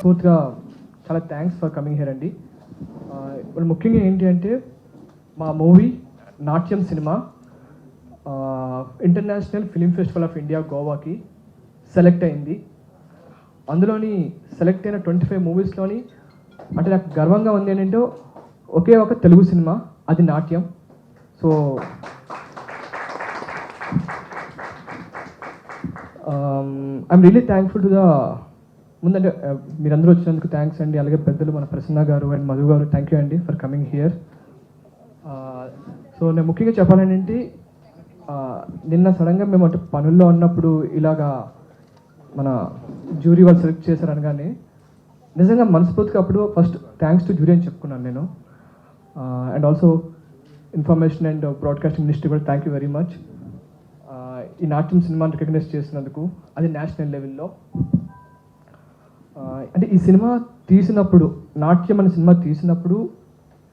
పూర్తిగా చాలా thanks for coming here అండి. ఇప్పుడు ముఖ్యంగా ఏంటి అంటే మా మూవీ నాట్యం cinema international film festival of India గోవాకి సెలెక్ట్ అయింది. అందులోని సెలెక్ట్ అయిన 25 మూవీస్లోని అంటే నాకు గర్వంగా ఉంది ఏంటంటే ఒకే ఒక తెలుగు సినిమా, అది Natyam. So I'm really thankful to the ముందంటే మీరందరూ వచ్చినందుకు థ్యాంక్స్ అండి. అలాగే పెద్దలు మన ప్రసన్న గారు అండ్ మధు గారు, థ్యాంక్ యూ అండి ఫర్ కమింగ్ హియర్. సో నేను ముఖ్యంగా చెప్పాలంటే నిన్న సడన్గా మేము అంటే పనుల్లో ఉన్నప్పుడు ఇలాగా మన జ్యూరీ వాళ్ళు సెలెక్ట్ చేశారు అనగానే నిజంగా మనస్ఫూర్తిగా అప్పుడు ఫస్ట్ థ్యాంక్స్ టు జ్యూరీ అని చెప్పుకున్నాను నేను. And also information and broadcasting ministry కూడా థ్యాంక్ యూ వెరీ మచ్. ఈ నాట్యం సినిమాని రికగ్నైజ్ చేసినందుకు, అది నేషనల్ లెవెల్లో. అంటే ఈ సినిమా తీసినప్పుడు, నాట్యం అనే సినిమా తీసినప్పుడు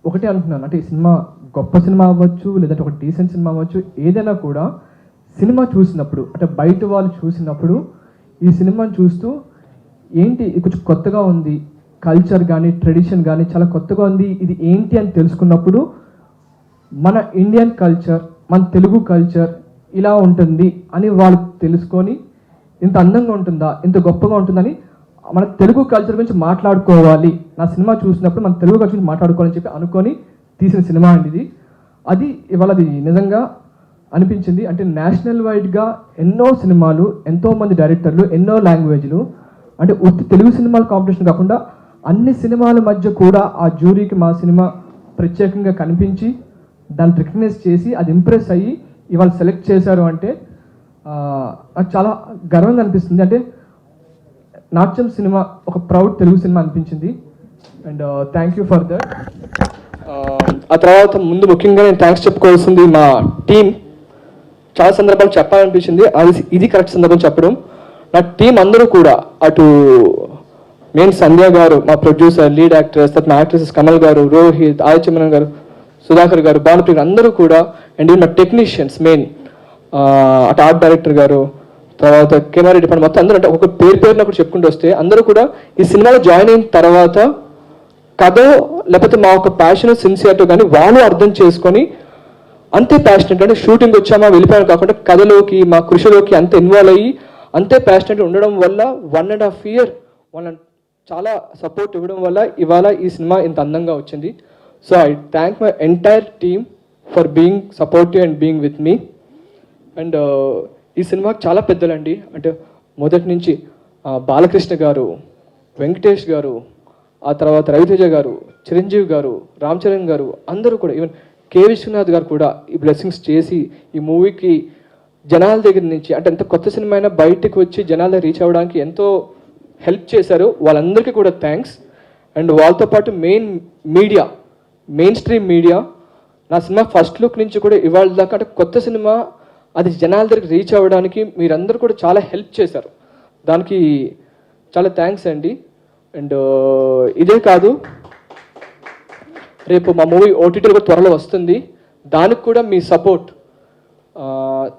ఒకటే అనుకున్నాను, అంటే ఈ సినిమా గొప్ప సినిమా అవ్వచ్చు, లేదంటే ఒక డీసెంట్ సినిమా అవ్వచ్చు, ఏదైనా కూడా సినిమా చూసినప్పుడు అంటే బయట వాళ్ళు చూసినప్పుడు ఈ సినిమాని చూస్తూ ఏంటి ఇది కొంచెం కొత్తగా ఉంది, కల్చర్ కానీ ట్రెడిషన్ కానీ చాలా కొత్తగా ఉంది, ఇది ఏంటి అని తెలుసుకున్నప్పుడు మన ఇండియన్ కల్చర్, మన తెలుగు కల్చర్ ఇలా ఉంటుంది అని వాళ్ళు తెలుసుకొని ఇంత అందంగా ఉంటుందా, ఇంత గొప్పగా ఉంటుందని మన తెలుగు కల్చర్ గురించి మాట్లాడుకోవాలి, నా సినిమా చూసినప్పుడు మన తెలుగు కల్చర్ గురించి మాట్లాడుకోవాలని చెప్పి అనుకొని తీసిన సినిమా అండి ఇది. అది ఇవాళ అది నిజంగా అనిపించింది. అంటే నేషనల్ వైడ్గా ఎన్నో సినిమాలు, ఎంతోమంది డైరెక్టర్లు, ఎన్నో లాంగ్వేజ్లు, అంటే ఉత్తి తెలుగు సినిమాల కాంపిటీషన్ కాకుండా అన్ని సినిమాల మధ్య కూడా ఆ జ్యూరీకి మా సినిమా ప్రత్యేకంగా కనిపించి దాన్ని రికగ్నైజ్ చేసి అది ఇంప్రెస్ అయ్యి ఇవాళ సెలెక్ట్ చేశారు అంటే నాకు చాలా గర్వంగా అనిపిస్తుంది. అంటే నాట్యం సినిమా ఒక ప్రౌడ్ తెలుగు సినిమా అనిపించింది. And thank you for that. ఆ తర్వాత ముందు ముఖ్యంగా నేను థ్యాంక్స్ చెప్పుకోవాల్సింది మా టీం. చాలా సందర్భాలు చెప్పాలనిపించింది, అది ఇది కరెక్ట్ సందర్భం చెప్పడం. నా టీం అందరూ కూడా, అటు మెయిన్ సంధ్య గారు మా ప్రొడ్యూసర్, లీడ్ యాక్టర్స్, తర్వాత మా యాక్ట్రెసెస్ కమల్ గారు, రోహిత్, ఆదిత్యమన్ గారు, సుధాకర్ గారు, భానుప్రియ అందరూ కూడా, అండ్ మా టెక్నీషియన్స్ మెయిన్ అటు ఆర్ట్ డైరెక్టర్ గారు, తర్వాత కెమెరా డిపార్ట్మెంట్ మొత్తం అందరూ, అంటే ఒక పేరున కూడా చెప్పుకుంటూ వస్తే అందరూ కూడా ఈ సినిమాలో జాయిన్ అయిన తర్వాత కథ లేకపోతే మా ఒక ప్యాషన్, సిన్సియర్టీ కానీ వాళ్ళు అర్థం చేసుకొని అంతే ప్యాషనెట్, అంటే షూటింగ్ వచ్చామా వెళ్ళిపోయాను కాకుండా కథలోకి, మా కృషిలోకి అంత ఇన్వాల్వ్ అయ్యి అంతే ప్యాషనెట్ ఉండడం వల్ల 1.5 year వాళ్ళ చాలా సపోర్ట్ ఇవ్వడం వల్ల ఇవాళ ఈ సినిమా ఇంత అందంగా వచ్చింది. So I thank my entire team for being supportive and being with me. And ఈ సినిమాకి చాలా పెద్దలండి, అంటే మొదటి నుంచి బాలకృష్ణ గారు, వెంకటేష్ గారు, ఆ తర్వాత రవితేజ గారు, చిరంజీవి గారు, రామ్ చరణ్ గారు, అందరూ కూడా, ఈవెన్ కే విశ్వనాథ్ గారు కూడా ఈ బ్లెస్సింగ్స్ చేసి ఈ మూవీకి జనాల దగ్గర నుంచి, అంటే ఎంత కొత్త సినిమా అయినా బయటకు వచ్చి జనాల దగ్గర రీచ్ అవ్వడానికి ఎంతో హెల్ప్ చేశారు. వాళ్ళందరికీ కూడా థ్యాంక్స్. అండ్ వాళ్ళతో పాటు మెయిన్ స్ట్రీమ్ మీడియా నా సినిమా ఫస్ట్ లుక్ నుంచి కూడా ఇవాళ దాకా, అంటే కొత్త సినిమా అది జనాల దగ్గరికి రీచ్ అవ్వడానికి మీరందరూ కూడా చాలా హెల్ప్ చేశారు, దానికి చాలా థ్యాంక్స్ అండి. అండ్ ఇదే కాదు, రేపు మా మూవీ ఓటీటీలో త్వరలో వస్తుంది, దానికి కూడా మీ సపోర్ట్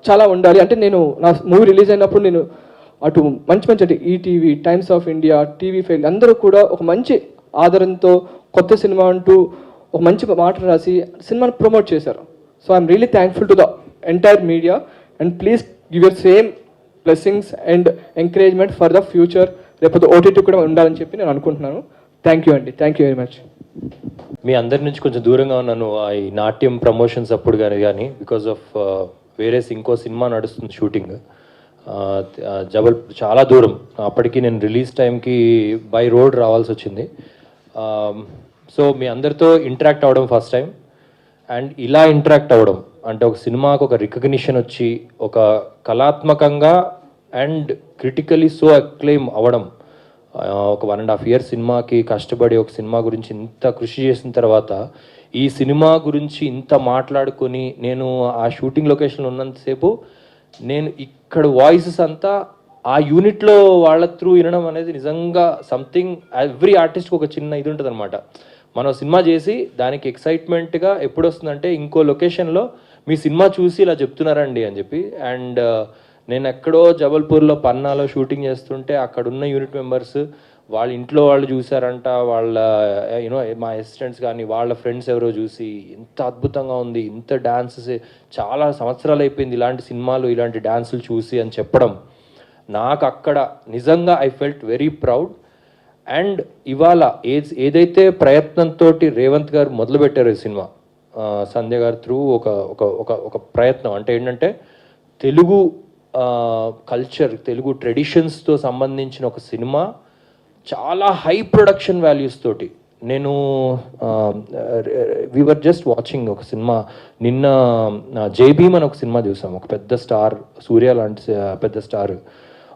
చాలా ఉండాలి. అంటే నేను నా మూవీ రిలీజ్ అయినప్పుడు నేను అటు మంచి అంటే ETV, times of India, TV5 అందరూ కూడా ఒక మంచి ఆదరణతో కొత్త సినిమా అంటూ ఒక మంచి మాట రాసి సినిమాని ప్రమోట్ చేశారు. So I'm really thankful to the entire media and please give your same blessings and encouragement for the future. రేపు ఓటీటీ కూడా ఉండాలని చెప్పి నేను అనుకుంటున్నాను. థ్యాంక్ యూ అండి, థ్యాంక్ యూ వెరీ మచ్. మీ అందరి నుంచి కొంచెం దూరంగా ఉన్నాను ఈ నాట్యం ప్రమోషన్స్ అప్పుడు కానీ బికాజ్ ఆఫ్ వేరే ఇంకో సినిమా నడుస్తుంది షూటింగ్, చాలా దూరం. అప్పటికి నేను రిలీజ్ టైంకి బై రోడ్ రావాల్సి వచ్చింది. సో మీ అందరితో ఇంటరాక్ట్ అవ్వడం ఫస్ట్ టైం, అండ్ ఇలా ఇంటరాక్ట్ అవ్వడం అంటే ఒక సినిమాకు ఒక రికగ్నిషన్ వచ్చి ఒక కళాత్మకంగా అండ్ క్రిటికలీ సో అక్లెయిమ్ అవ్వడం, ఒక 1.5 years సినిమాకి కష్టపడి ఒక సినిమా గురించి ఇంత కృషి చేసిన తర్వాత ఈ సినిమా గురించి ఇంత మాట్లాడుకొని నేను ఆ షూటింగ్ లొకేషన్లో ఉన్నంతసేపు నేను ఇక్కడ వాయిసెస్ అంతా ఆ యూనిట్లో వాళ్ళ త్రూ వినడం అనేది నిజంగా సంథింగ్, ఎవ్రీ ఆర్టిస్ట్కి ఒక చిన్న ఇది ఉంటుంది అనమాట. మనం సినిమా చేసి దానికి ఎక్సైట్మెంట్గా ఎప్పుడు వస్తుందంటే ఇంకో లొకేషన్లో మీ సినిమా చూసి ఇలా చెప్తున్నారండి అని చెప్పి. అండ్ నేను ఎక్కడో జబల్పూర్లో పన్నాలో షూటింగ్ చేస్తుంటే అక్కడున్న యూనిట్ మెంబర్స్ వాళ్ళ ఇంట్లో వాళ్ళు చూసారంట, వాళ్ళ యూనో మా అసిస్టెంట్స్ కానీ వాళ్ళ ఫ్రెండ్స్ ఎవరో చూసి ఇంత అద్భుతంగా ఉంది, ఇంత డ్యాన్సెస్ చాలా సంవత్సరాలు అయిపోయింది ఇలాంటి సినిమాలు ఇలాంటి డ్యాన్సులు చూసి అని చెప్పడం, నాకు అక్కడ నిజంగా I felt very proud. And ఇవాళ ఏదైతే ప్రయత్నంతో రేవంత్ గారు మొదలుపెట్టారు ఈ సినిమా, సంధ్య గారు త్రూ ఒక ఒక ఒక ఒక ప్రయత్నం అంటే ఏంటంటే తెలుగు కల్చర్ తెలుగు ట్రెడిషన్స్తో సంబంధించిన ఒక సినిమా చాలా హై ప్రొడక్షన్ వాల్యూస్ తోటి. నేను వీఆర్ జస్ట్ వాచింగ్ ఒక సినిమా నిన్న జై భీమ్ అని ఒక సినిమా చూసాం, ఒక పెద్ద స్టార్ సూర్య లాంటి పెద్ద స్టార్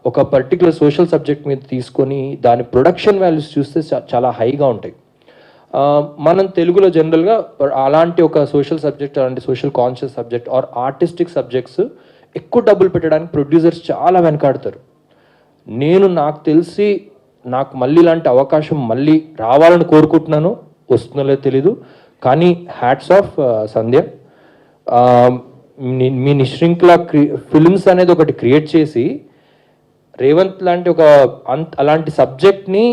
ఒక పర్టికులర్ సోషల్ సబ్జెక్ట్ మీద తీసుకొని దాని ప్రొడక్షన్ వాల్యూస్ చూస్తే చాలా హైగా ఉంటాయి. మనం తెలుగులో జనరల్గా అలాంటి ఒక సోషల్ సబ్జెక్ట్ అలాంటి social conscious subject or artistic subjects ఎక్కువ డబ్బులు పెట్టడానికి ప్రొడ్యూసర్స్ చాలా వెనకాడతారు. నాకు తెలిసి నాకు మళ్ళీ ఇలాంటి అవకాశం మళ్ళీ రావాలని కోరుకుంటున్నాను, వస్తుందో లేదో తెలీదు. కానీ హ్యాట్స్ ఆఫ్ సంధ్య, మీ నిశ్శృంఖల ఫిల్మ్స్ అనేది ఒకటి క్రియేట్ చేసి రేవంత్ లాంటి అలాంటి సబ్జెక్ట్ని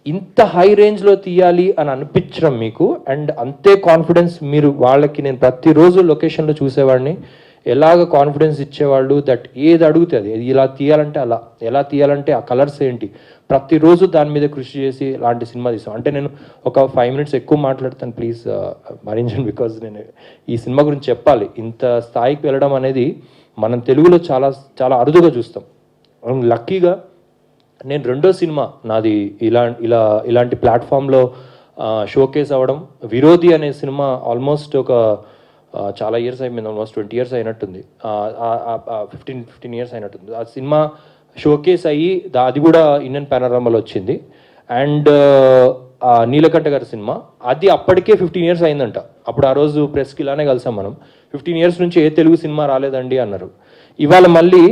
ఇంత హై రేంజ్లో తీయాలి అని అనిపించడం మీకు, అండ్ అంతే కాన్ఫిడెన్స్ మీరు వాళ్ళకి, నేను ప్రతిరోజు లొకేషన్లో చూసేవాడిని ఎలాగ కాన్ఫిడెన్స్ ఇచ్చేవాళ్ళు, దట్ ఏది అడుగుతుంది ఇలా తీయాలంటే అలా, ఎలా తీయాలంటే ఆ కలర్స్ ఏంటి, ప్రతిరోజు దాని మీద కృషి చేసి ఇలాంటి సినిమా తీసాం. అంటే నేను ఒక 5 minutes ఎక్కువ మాట్లాడతాను, ప్లీజ్ భరించండి, బికాజ్ నేను ఈ సినిమా గురించి చెప్పాలి. ఇంత స్థాయికి వెళ్ళడం అనేది మనం తెలుగులో చాలా చాలా అరుదుగా చూస్తాం. లక్కీగా నేను రెండో సినిమా నాది ఇలాంటి ప్లాట్ఫామ్లో షోకేస్ అవ్వడం. విరోధి అనే సినిమా ఆల్మోస్ట్ ఒక చాలా ఇయర్స్ అయిపోయింది, ఆల్మోస్ట్ 20 years అయినట్టుంది, 15 years అయినట్టుంది. ఆ సినిమా షోకేస్ అయ్యి అది కూడా ఇండియన్ పానోరమాలో వచ్చింది. అండ్ నీలకంఠ గారి సినిమా అది అప్పటికే 15 years అయిందంట. అప్పుడు ఆ రోజు ప్రెస్కి ఇలానే కలిసాం మనం, 15 years నుంచి ఏ తెలుగు సినిమా రాలేదండి అన్నారు. ఇవాళ మళ్ళీ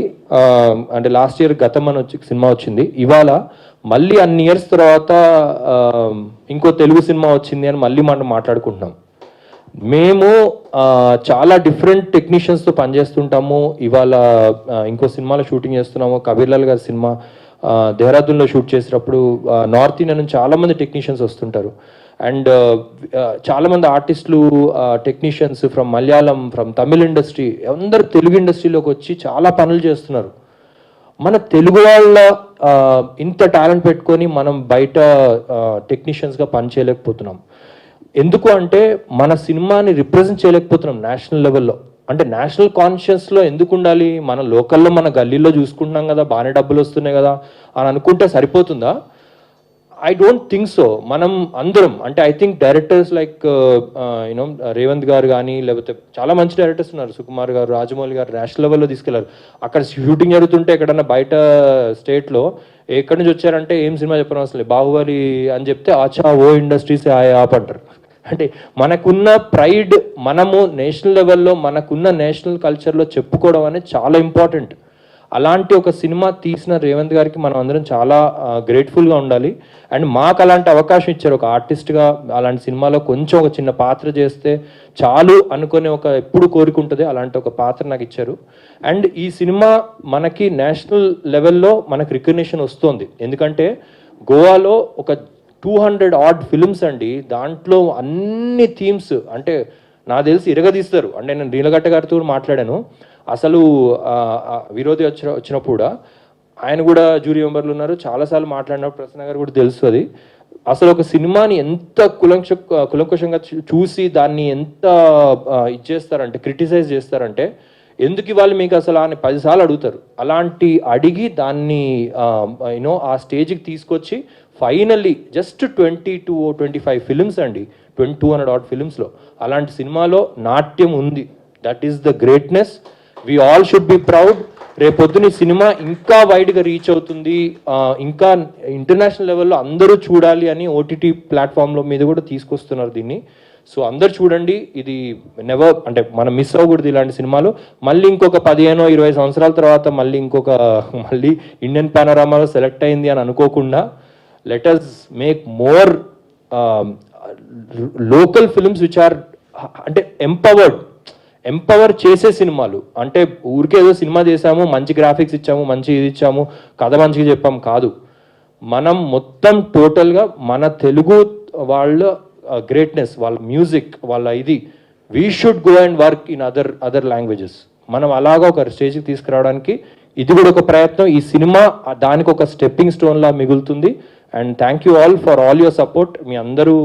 అంటే లాస్ట్ ఇయర్ గతం అని సినిమా వచ్చింది, ఇవాళ మళ్ళీ అన్ని ఇయర్స్ తర్వాత ఇంకో తెలుగు సినిమా వచ్చింది అని మళ్ళీ మనం మాట్లాడుకుంటున్నాం. మేము చాలా డిఫరెంట్ టెక్నీషియన్స్తో పనిచేస్తుంటాము. ఇవాళ ఇంకో సినిమాలో షూటింగ్ చేస్తున్నాము, కబీర్లాల్ గారి సినిమా దేహరాదూన్లో షూట్ చేసినప్పుడు నార్త్ ఇండియా నుంచి చాలామంది టెక్నీషియన్స్ వస్తుంటారు. అండ్ చాలామంది ఆర్టిస్టులు technicians from Malayalam, from Tamil industry, అందరు తెలుగు ఇండస్ట్రీలోకి వచ్చి చాలా పనులు చేస్తున్నారు. మన తెలుగు వాళ్ళ ఇంత టాలెంట్ పెట్టుకొని మనం బయట టెక్నీషియన్స్గా పని చేయలేకపోతున్నాం. ఎందుకు అంటే మన సినిమాని రిప్రజెంట్ చేయలేకపోతున్నాం నేషనల్ లెవెల్లో. అంటే నేషనల్ కాన్షియస్లో ఎందుకు ఉండాలి, మన లోకల్లో మన గల్లీలో చూసుకుంటున్నాం కదా, బాగానే డబ్బులు వస్తున్నాయి కదా అని అనుకుంటే సరిపోతుందా? I don't think so. మనం అందరం అంటే I think directors like you know Revanth గారు కానీ, లేకపోతే చాలా మంచి డైరెక్టర్స్ ఉన్నారు, సుకుమార్ గారు, రాజమౌళి గారు నేషనల్ లెవెల్లో తీసుకెళ్లారు. అక్కడ షూటింగ్ జరుగుతుంటే ఎక్కడన్నా బయట స్టేట్లో ఎక్కడి నుంచి వచ్చారంటే ఏం సినిమా చెప్పడం అసలు బాహుబలి అని చెప్తే ఆచా ఓ ఇండస్ట్రీస్ ఆప్ అంటారు. అంటే మనకున్న ప్రైడ్, మనము నేషనల్ లెవెల్లో మనకున్న నేషనల్ కల్చర్లో చెప్పుకోవడం అనేది చాలా ఇంపార్టెంట్. అలాంటి ఒక సినిమా తీసిన రేవంత్ గారికి మనం అందరం చాలా గ్రేట్ఫుల్గా ఉండాలి. అండ్ మాకు అలాంటి అవకాశం ఇచ్చారు, ఒక ఆర్టిస్ట్గా అలాంటి సినిమాలో కొంచెం ఒక చిన్న పాత్ర చేస్తే చాలు అనుకునే ఒక ఎప్పుడు కోరుకుంటుంది, అలాంటి ఒక పాత్ర నాకు ఇచ్చారు. అండ్ ఈ సినిమా మనకి నేషనల్ లెవెల్లో మనకు రికగ్నిషన్ వస్తుంది. ఎందుకంటే గోవాలో ఒక 200 odd films అండి, దాంట్లో అన్ని థీమ్స్ అంటే నాకు తెలిసి ఇరగదీస్తారు. అంటే నేను నీలగట్ట గారితో కూడా మాట్లాడాను, అసలు విరోధి వచ్చినప్పుడు కూడా ఆయన కూడా జ్యూరీ మెంబర్లు ఉన్నారు, చాలాసార్లు మాట్లాడినప్పుడు ప్రసన్న గారు కూడా తెలుసు. అది అసలు ఒక సినిమాని ఎంత కులంకుశంగా చూసి దాన్ని ఎంత ఇచ్చేస్తారంటే, క్రిటిసైజ్ చేస్తారంటే, ఎందుకు ఇవ్వాలి మీకు అసలు అని 10 సార్లు అడుగుతారు. అలాంటి అడిగి దాన్ని యూనో ఆ స్టేజ్కి తీసుకొచ్చి ఫైనల్లీ జస్ట్ 25 ఫిలిమ్స్ అండి, 200 ఆడ్ ఫిలిమ్స్లో అలాంటి సినిమాలో నాట్యం ఉంది. That is the greatness. We all should be proud. రేపొద్దున ఈ సినిమా ఇంకా వైడ్గా రీచ్ అవుతుంది, ఇంకా ఇంటర్నేషనల్ లెవెల్లో అందరూ చూడాలి అని ఓటీటీ ప్లాట్ఫామ్లో మీద కూడా తీసుకొస్తున్నారు దీన్ని. సో అందరు చూడండి. ఇది నెవర్ అంటే మనం మిస్ అవ్వకూడదు ఇలాంటి సినిమాలు. మళ్ళీ ఇంకొక 15-20 సంవత్సరాల తర్వాత మళ్ళీ ఇండియన్ పానోరామాలో సెలెక్ట్ అయింది అని అనుకోకుండా let us make more local films which are అంటే ఎంపవర్ చేసే సినిమాలు. అంటే ఊరికే ఏదో సినిమా చేసాము, మంచి గ్రాఫిక్స్ ఇచ్చాము, మంచి ఇది ఇచ్చాము, కథ మంచిగా చెప్పాము కాదు. మనం మొత్తం టోటల్గా మన తెలుగు వాళ్ళ గ్రేట్నెస్, వాళ్ళ మ్యూజిక్, వాళ్ళ ఇది we should go and work in other languages. మనం అలాగా ఒక స్టేజ్కి తీసుకురావడానికి ఇది కూడా ఒక ప్రయత్నం. ఈ సినిమా దానికి ఒక స్టెప్పింగ్ స్టోన్ లా మిగులుతుంది. And thank you all for all your support. మీ అందరూ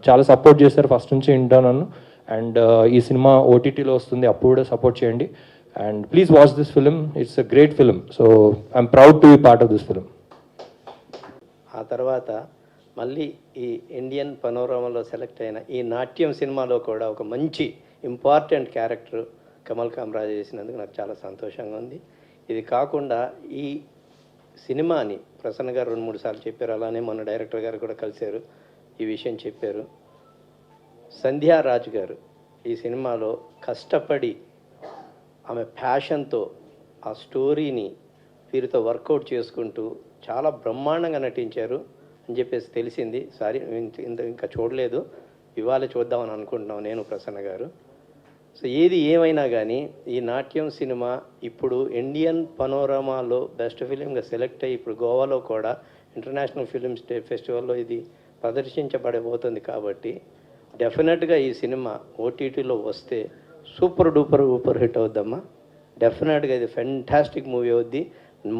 చాలా సపోర్ట్ చేశారు ఫస్ట్ నుంచి వింటాను. అండ్ ఈ సినిమా ఓటీటీలో వస్తుంది, అప్పుడు కూడా సపోర్ట్ చేయండి. And please watch this film. It's a great film. So I'm proud to be part of this film. ఆ తర్వాత మళ్ళీ ఈ ఇండియన్ పనోరమాలో సెలెక్ట్ అయిన ఈ నాట్యం సినిమాలో కూడా ఒక మంచి ఇంపార్టెంట్ క్యారెక్టర్ కమల్ కామరాజ్ చేసినందుకు నాకు చాలా సంతోషంగా ఉంది. ఇది కాకుండా ఈ సినిమాని ప్రసన్న గారు 2-3 సార్లు చెప్పారు, అలానే మన డైరెక్టర్ గారు కూడా కలిశారు, ఈ విషయం చెప్పారు. సంధ్యారాజ్ గారు ఈ సినిమాలో కష్టపడి ఆమె ప్యాషన్తో ఆ స్టోరీని వీరితో వర్కౌట్ చేసుకుంటూ చాలా బ్రహ్మాండంగా నటించారు అని చెప్పేసి తెలిసింది. సారీ ఇంకా చూడలేదు, ఇవాళ చూద్దామని అనుకుంటున్నాం నేను ప్రసన్న గారు. సో ఏది ఏమైనా కానీ ఈ నాట్యం సినిమా ఇప్పుడు ఇండియన్ పనోరమాలో బెస్ట్ ఫిలింగా సెలెక్ట్ అయ్యి ఇప్పుడు గోవాలో కూడా ఇంటర్నేషనల్ ఫిలిం ఫెస్టివల్లో ఇది ప్రదర్శించబడబోతుంది. కాబట్టి డెఫినెట్గా ఈ సినిమా ఓటీటీలో వస్తే సూపర్ డూపర్ హిట్ అవుద్దమ్మా. డెఫినెట్గా ఇది ఫెంటాస్టిక్ మూవీ అవుద్ది.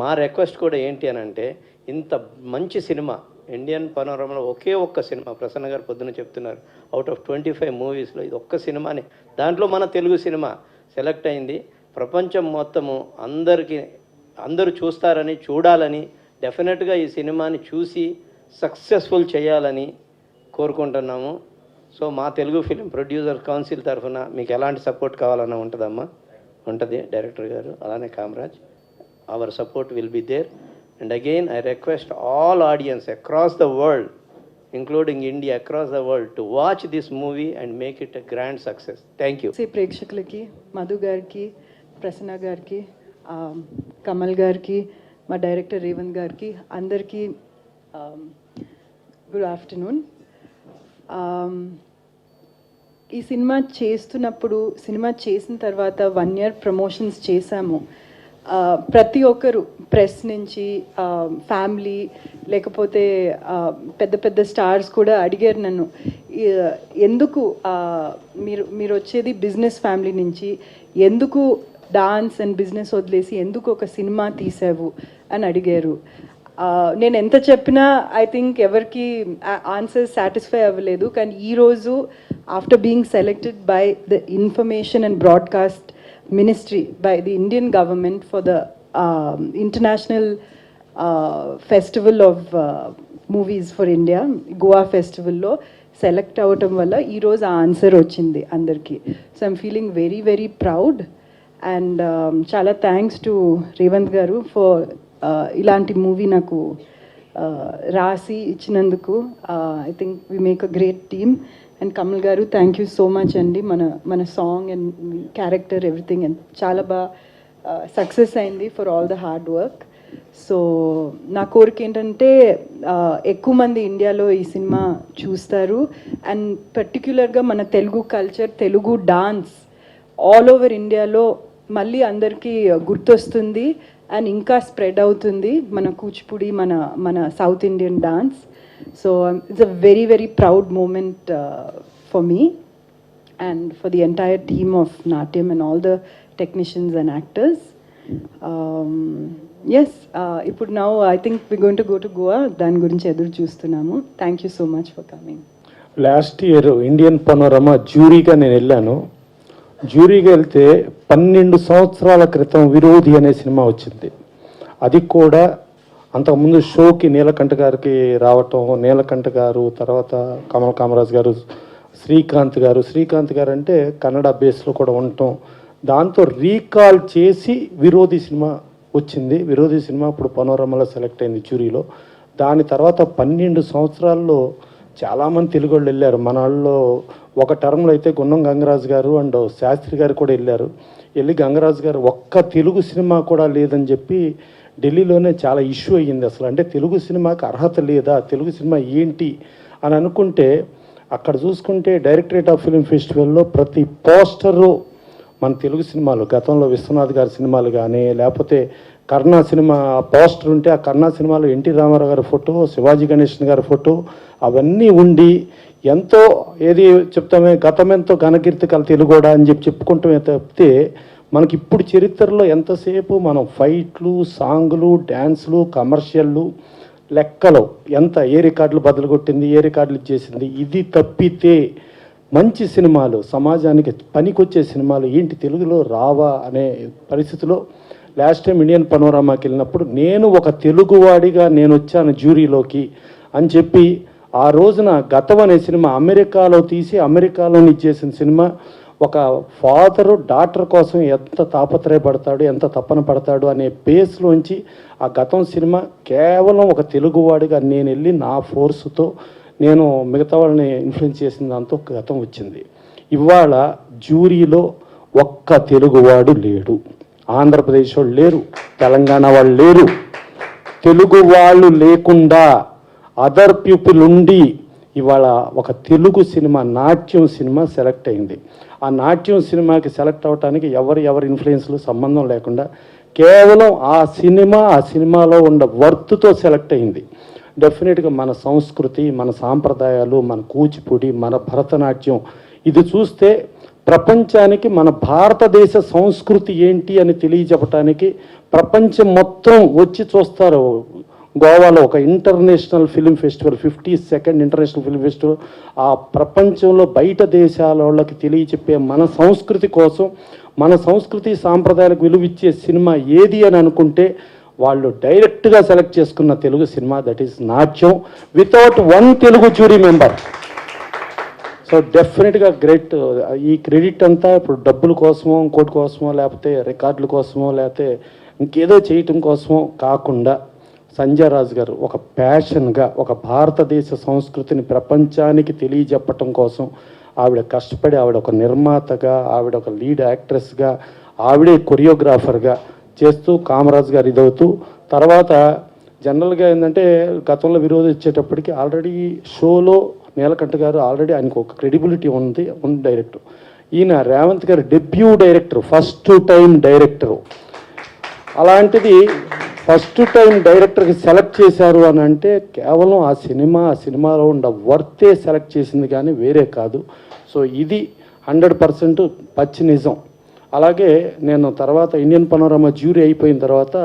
మా రిక్వెస్ట్ కూడా ఏంటి అని అంటే, ఇంత మంచి సినిమా ఇండియన్ పనోరమాలో ఒకే ఒక్క సినిమా ప్రసన్న గారు పొద్దున చెప్తున్నారు, అవుట్ ఆఫ్ 25 మూవీస్లో ఇది ఒక్క సినిమాని, దాంట్లో మన తెలుగు సినిమా సెలెక్ట్ అయింది. ప్రపంచం మొత్తము అందరూ చూస్తారని, చూడాలని, డెఫినెట్గా ఈ సినిమాని చూసి సక్సెస్ఫుల్ చేయాలని కోరుకుంటున్నాము. సో మా తెలుగు ఫిలిం ప్రొడ్యూసర్ కౌన్సిల్ తరఫున మీకు ఎలాంటి సపోర్ట్ కావాలన్నా ఉంటుందమ్మా, ఉంటుంది డైరెక్టర్ గారు, అలానే Kamaraj. Our support will be there. And again, I request all audience across the world, including India, across the world, to watch this movie and make it a grand success. Thank you. ప్రేక్షకులకి, మధు గారికి, ప్రసన్న గారికి, కమల్ గారికి, మా director Revanth గారికి, అందరికీ good afternoon. ఈ cinema cinema చేసిన తర్వాత 1 year ప్రమోషన్స్ చేశాము. ప్రతి ఒక్కరు ప్రెస్ నుంచి ఫ్యామిలీ లేకపోతే పెద్ద స్టార్స్ కూడా అడిగారు నన్ను, ఎందుకు మీరు వచ్చేది బిజినెస్ ఫ్యామిలీ నుంచి, ఎందుకు డాన్స్ అండ్ బిజినెస్ వదిలేసి ఎందుకు ఒక సినిమా తీసావు అని అడిగారు. నేను ఎంత చెప్పినా ఐ థింక్ ఎవరికి ఆన్సర్ సాటిస్ఫై అవ్వలేదు. కానీ ఈరోజు after being selected by the information and broadcast Ministry by the Indian government for the International Festival of Movies for India, Goa Festival lo select avadam valla ee roju aa answer ochindi andarki. So I'm feeling very very proud and chala thanks to Revanth garu for ilanti movie naku rasi ichinanduku. I think we make a great team. And Kamal గారు, thank you so much అండి. మన song and character everything and చాలా బాగా success అయింది for all the hard work. So నా కోరిక ఏంటంటే ఎక్కువ మంది ఇండియాలో ఈ సినిమా చూస్తారు అండ్ పర్టిక్యులర్గా మన Telugu culture, Telugu dance all over ఇండియాలో మళ్ళీ అందరికీ గుర్తొస్తుంది అండ్ ఇంకా స్ప్రెడ్ అవుతుంది మన కూచిపూడి, మన south Indian dance. So it's a very very proud moment for me and for the entire team of Natyam and all the technicians and actors. Yes, ఇప్పుడు now I think we're going to go to Goa. దాని గురించి ఎదురు చూస్తున్నాము. Thank you so much for coming. Last year Indian Panorama జ్యూరీగా నేను వెళ్ళాను. జ్యూరీగా వెళ్తే 12 సంవత్సరాల క్రితం విరోధి అనే సినిమా వచ్చింది. అది కూడా అంతకుముందు షోకి నీలకంఠ గారికి రావటం, నీలకంఠ గారు, తర్వాత కమల్ కామరాజ్ గారు, శ్రీకాంత్ గారు అంటే కన్నడ బేస్లో కూడా ఉండటం, దాంతో రీకాల్ చేసి విరోధి సినిమా వచ్చింది. విరోధి సినిమా ఇప్పుడు పనోరమలో సెలెక్ట్ అయింది జ్యూరీలో. దాని తర్వాత 12 సంవత్సరాల్లో చాలామంది తెలుగు వాళ్ళు వెళ్ళారు. మన వాళ్ళు ఒక టర్మ్లో అయితే గున్నం గంగరాజు గారు అండ్ శాస్త్రి గారు కూడా వెళ్ళారు. వెళ్ళి గంగరాజు గారు ఒక్క తెలుగు సినిమా కూడా లేదని చెప్పి ఢిల్లీలోనే చాలా ఇష్యూ అయ్యింది. అసలు అంటే తెలుగు సినిమాకి అర్హత లేదా, తెలుగు సినిమా ఏంటి అని అనుకుంటే అక్కడ చూసుకుంటే డైరెక్టరేట్ ఆఫ్ ఫిల్మ్ ఫెస్టివల్లో ప్రతి పోస్టరు మన తెలుగు సినిమాలు, గతంలో విశ్వనాథ్ గారి సినిమాలు కానీ, లేకపోతే కర్ణా సినిమా పోస్టర్ ఉంటే ఆ కర్ణా సినిమాలో ఎన్టీ రామారావు గారి ఫోటో, శివాజీ గణేషన్ గారి ఫోటో అవన్నీ ఉండి ఎంతో ఏది చెప్తామే గతమెంతో ఘనకీర్తి కల తెలుగోడా అని చెప్పి చెప్పుకుంటామే తప్పితే మనకి ఇప్పుడు చరిత్రలో ఎంతసేపు మనం ఫైట్లు, సాంగులు, డ్యాన్సులు, కమర్షియల్లు, లెక్కలు ఎంత ఏ రికార్డులు బదులు కొట్టింది, ఏ రికార్డులు ఇచ్చేసింది, ఇది తప్పితే మంచి సినిమాలు, సమాజానికి పనికొచ్చే సినిమాలు ఏంటి తెలుగులో రావా అనే పరిస్థితిలో లాస్ట్ టైం ఇండియన్ పనోరమాకి వెళ్ళినప్పుడు నేను ఒక తెలుగువాడిగా నేను వచ్చాను జ్యూరీలోకి అని చెప్పి ఆ రోజున గతం అనే సినిమా అమెరికాలో తీసి అమెరికాలో ఇచ్చేసిన సినిమా ఒక ఫాదరు డాటర్ కోసం ఎంత తాపత్రయపడతాడు, ఎంత తపన పడతాడు అనే బేస్లోంచి ఆ గతం సినిమా కేవలం ఒక తెలుగువాడిగా నేను వెళ్ళి నా ఫోర్సుతో నేను మిగతా వాళ్ళని ఇన్ఫ్లుయెన్స్ చేసిన దాంతో గతం వచ్చింది. ఇవాళ జ్యూరీలో ఒక్క తెలుగువాడు లేడు, ఆంధ్రప్రదేశ్ వాళ్ళు లేరు, తెలంగాణ వాళ్ళు లేరు. తెలుగు వాళ్ళు లేకుండా అదర్ పీపుల్ ఉండి ఇవాళ ఒక తెలుగు సినిమా, నాట్యం సినిమా సెలెక్ట్ అయింది. ఆ నాట్యం సినిమాకి సెలెక్ట్ అవ్వడానికి ఎవరి ఇన్ఫ్లుయెన్స్లు సంబంధం లేకుండా కేవలం ఆ సినిమాలో ఉన్న వర్త్తో సెలెక్ట్ అయింది. డెఫినెట్గా మన సంస్కృతి, మన సాంప్రదాయాలు, మన కూచిపూడి, మన భరతనాట్యం ఇది చూస్తే ప్రపంచానికి మన భారతదేశ సంస్కృతి ఏంటి అని తెలియజెప్పడానికి ప్రపంచం మొత్తం వచ్చి చూస్తారు. గోవాలో ఒక international film festival, 52nd international film festival, ఆ ప్రపంచంలో బయట దేశాల వాళ్ళకి తెలియచెప్పే మన సంస్కృతి కోసం, మన సంస్కృతి సాంప్రదాయాలకు విలువిచ్చే సినిమా ఏది అని అనుకుంటే వాళ్ళు డైరెక్ట్గా సెలెక్ట్ చేసుకున్న తెలుగు సినిమా దట్ ఈస్ నాట్యం, without one Telugu jury member. So డెఫినెట్గా గ్రేట్. ఈ క్రెడిట్ అంతా ఇప్పుడు డబ్బుల కోసమో, ఇంకోటి కోసమో, లేకపోతే రికార్డుల కోసమో, లేకపోతే ఇంకేదో చేయటం కోసమో కాకుండా సంజయ్ రాజ్ గారు ఒక ప్యాషన్గా ఒక భారతదేశ సంస్కృతిని ప్రపంచానికి తెలియజెప్పటం కోసం ఆవిడ కష్టపడి, ఆవిడ ఒక నిర్మాతగా, ఆవిడ ఒక లీడ్ యాక్ట్రెస్గా, ఆవిడే కొరియోగ్రాఫర్గా చేస్తూ కామరాజ్ గారు ఇదవుతూ, తర్వాత జనరల్గా ఏంటంటే గతంలో విరోధి ఇచ్చేటప్పటికి ఆల్రెడీ షోలో నీలకంఠ గారు ఆల్రెడీ ఆయనకు ఒక క్రెడిబిలిటీ ఉంది డైరెక్టర్. ఈయన రేవంత్ గారు debut director, first time director. అలాంటిది ఫస్ట్ టైం డైరెక్టర్కి సెలెక్ట్ చేశారు అని అంటే కేవలం ఆ సినిమాలో ఉన్న వర్తే సెలెక్ట్ చేసింది కానీ వేరే కాదు. సో ఇది 100% పచ్చి నిజం. అలాగే నేను తర్వాత ఇండియన్ పనోరమా జ్యూరీ అయిపోయిన తర్వాత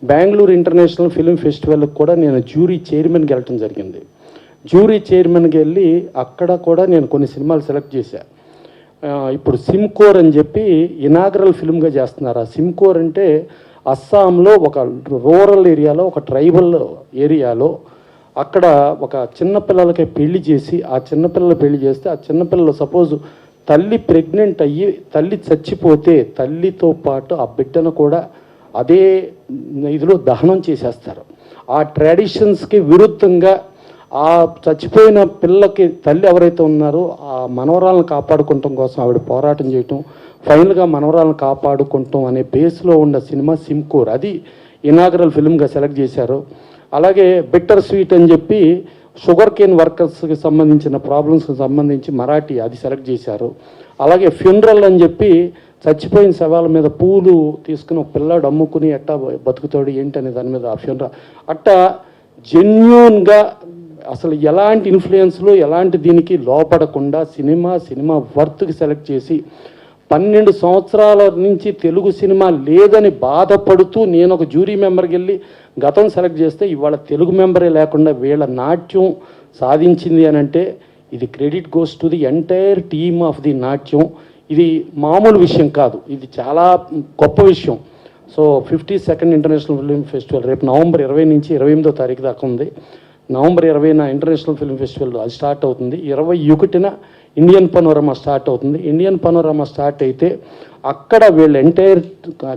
బెంగళూరు ఇంటర్నేషనల్ ఫిలిం ఫెస్టివల్కి కూడా నేను జ్యూరీ చైర్మన్కి వెళ్ళటం జరిగింది. జ్యూరీ చైర్మన్కి వెళ్ళి అక్కడ కూడా నేను కొన్ని సినిమాలు సెలెక్ట్ చేశాను. ఇప్పుడు సిమ్కోర్ అని చెప్పి ఇనాగరల్ ఫిల్మ్గా చేస్తున్నారు. ఆ సిమ్కోర్ అంటే అస్సాంలో ఒక రూరల్ ఏరియాలో, ఒక ట్రైబల్ ఏరియాలో అక్కడ ఒక చిన్నపిల్లలకి పెళ్లి చేసి, ఆ చిన్నపిల్లలు పెళ్లి చేస్తే ఆ చిన్నపిల్లలు సపోజ్ తల్లి ప్రెగ్నెంట్ అయ్యి తల్లి చచ్చిపోతే తల్లితో పాటు ఆ బిడ్డను కూడా అదే ఇదిలో దహనం చేసేస్తారు. ఆ ట్రెడిషన్స్కి విరుద్ధంగా ఆ చచ్చిపోయిన పిల్లకి తల్లి ఎవరైతే ఉన్నారో ఆ మనవరాలను కాపాడుకోవటం కోసం ఆవిడ పోరాటం చేయటం, ఫైనల్గా మనవరాలను కాపాడుకుంటాం అనే బేస్లో ఉన్న సినిమా సిమ్కోర్, అది ఇనాగరల్ ఫిల్మ్గా సెలెక్ట్ చేశారు. అలాగే బిట్టర్ స్వీట్ అని చెప్పి షుగర్ కేన్ వర్కర్స్కి సంబంధించిన ప్రాబ్లమ్స్కి సంబంధించి మరాఠీ, అది సెలెక్ట్ చేశారు. అలాగే ఫ్యూనరల్ అని చెప్పి చచ్చిపోయిన శవాల మీద పూలు తీసుకుని ఒక పిల్లాడు అమ్ముకుని ఎట్టా బతుకుతాడు ఏంటనే దాని మీద ఆ ఫ్యూనరల్. అట్టా జెన్యూన్గా అసలు ఎలాంటి ఇన్ఫ్లుయెన్స్లు ఎలాంటి దీనికి లోపడకుండా సినిమా వర్త్కి సెలెక్ట్ చేసి 12 సంవత్సరాల నుంచి తెలుగు సినిమా లేదని బాధపడుతూ నేను ఒక జ్యూరీ మెంబర్కి వెళ్ళి గతం సెలెక్ట్ చేస్తే ఇవాళ తెలుగు మెంబరే లేకుండా వీళ్ళ నాట్యం సాధించింది అని అంటే ఇది credit goes to the entire team of the నాట్యం. ఇది మామూలు విషయం కాదు, ఇది చాలా గొప్ప విషయం. So 52nd international film festival రేపు నవంబర్ 20 నుంచి 28వ తారీఖు దాకా ఉంది. నవంబర్ 20న ఇంటర్నేషనల్ ఫిల్మ్ ఫెస్టివల్ అది స్టార్ట్ అవుతుంది. 21న ఇండియన్ పనోరమా స్టార్ట్ అవుతుంది. ఇండియన్ పనోరమా స్టార్ట్ అయితే అక్కడ వీళ్ళ entire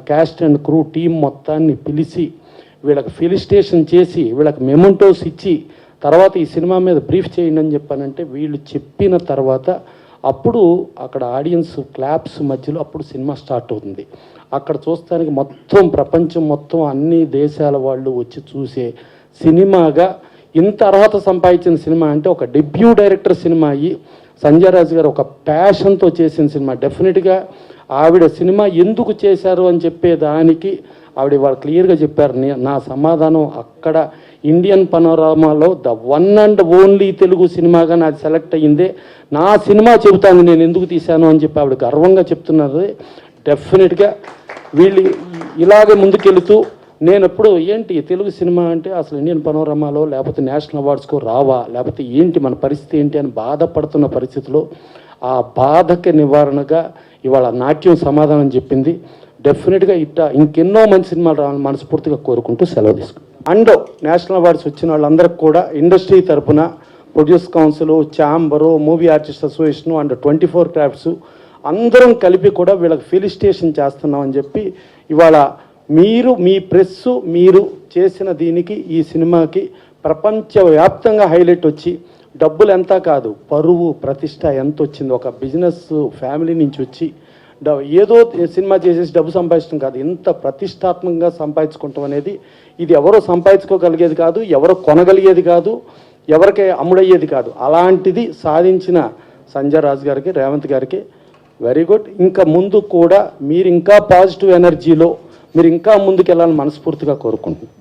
caste and crew team మొత్తాన్ని పిలిచి వీళ్ళకి ఫెలిసిటేషన్ చేసి వీళ్ళకి మెమెంటోస్ ఇచ్చి తర్వాత ఈ సినిమా మీద బ్రీఫ్ చేయండి అని చెప్పానంటే వీళ్ళు చెప్పిన తర్వాత అప్పుడు అక్కడ ఆడియన్స్ క్లాప్స్ మధ్యలో అప్పుడు సినిమా స్టార్ట్ అవుతుంది. అక్కడ చూస్తానికి మొత్తం ప్రపంచం మొత్తం అన్ని దేశాల వాళ్ళు వచ్చి చూసే సినిమాగా ఇంత అర్హత సంపాదించిన సినిమా అంటే ఒక డెబ్యూ డైరెక్టర్ సినిమా అయ్యి సంజయ్ రాజ్ గారు ఒక ప్యాషన్తో చేసిన సినిమా. డెఫినెట్గా ఆవిడ సినిమా ఎందుకు చేశారు అని చెప్పేదానికి ఆవిడ వాళ్ళు క్లియర్గా చెప్పారు. నా సమాధానం అక్కడ ఇండియన్ పనోరమాలో the one and only Telugu సినిమాగా నాది సెలెక్ట్ అయ్యిందే. నా సినిమా చెబుతాను నేను ఎందుకు తీశాను అని చెప్పి ఆవిడ గర్వంగా చెప్తున్నారు. డెఫినెట్గా వీళ్ళు ఇలాగే ముందుకెళ్తూ నేను ఎప్పుడు ఏంటి తెలుగు సినిమా అంటే అసలు ఇండియన్ పనోరమాలో లేకపోతే నేషనల్ అవార్డ్స్కో రావా లేకపోతే ఏంటి మన పరిస్థితి ఏంటి అని బాధపడుతున్న పరిస్థితిలో ఆ బాధకి నివారణగా ఇవాళ నాట్యం సమాధానం చెప్పింది. డెఫినెట్గా ఇంకెన్నో మంచి సినిమాలు రావాలని మనస్ఫూర్తిగా కోరుకుంటూ సెలవు తీసుకుంటాం. అండ్ నేషనల్ అవార్డ్స్ వచ్చిన వాళ్ళందరికీ కూడా ఇండస్ట్రీ తరఫున produce council, chamber, movie artist association and 24 crafts అందరం కలిపి కూడా వీళ్ళకి ఫెలిసిటేషన్ చేస్తున్నామని చెప్పి ఇవాళ మీ ప్రెస్సు మీరు చేసిన దీనికి ఈ సినిమాకి ప్రపంచవ్యాప్తంగా హైలైట్ వచ్చి డబ్బులు ఎంత కాదు పరువు ప్రతిష్ట ఎంత వచ్చింది. ఒక బిజినెస్ ఫ్యామిలీ నుంచి వచ్చి ఏదో సినిమా చేసేసి డబ్బు సంపాదించడం కాదు, ఇంత ప్రతిష్టాత్మకంగా సంపాదించుకుంటాం అనేది ఇది ఎవరో సంపాదించుకోగలిగేది కాదు, ఎవరో కొనగలిగేది కాదు, ఎవరికి అమ్ముడయ్యేది కాదు. అలాంటిది సాధించిన సంజయ్ రాజ్ గారికి, రేవంత్ గారికి వెరీ గుడ్. ఇంకా ముందు కూడా మీరు ఇంకా పాజిటివ్ ఎనర్జీలో మీరు ఇంకా ముందుకు వెళ్ళాలని మనస్ఫూర్తిగా కోరుకుంటున్నాను.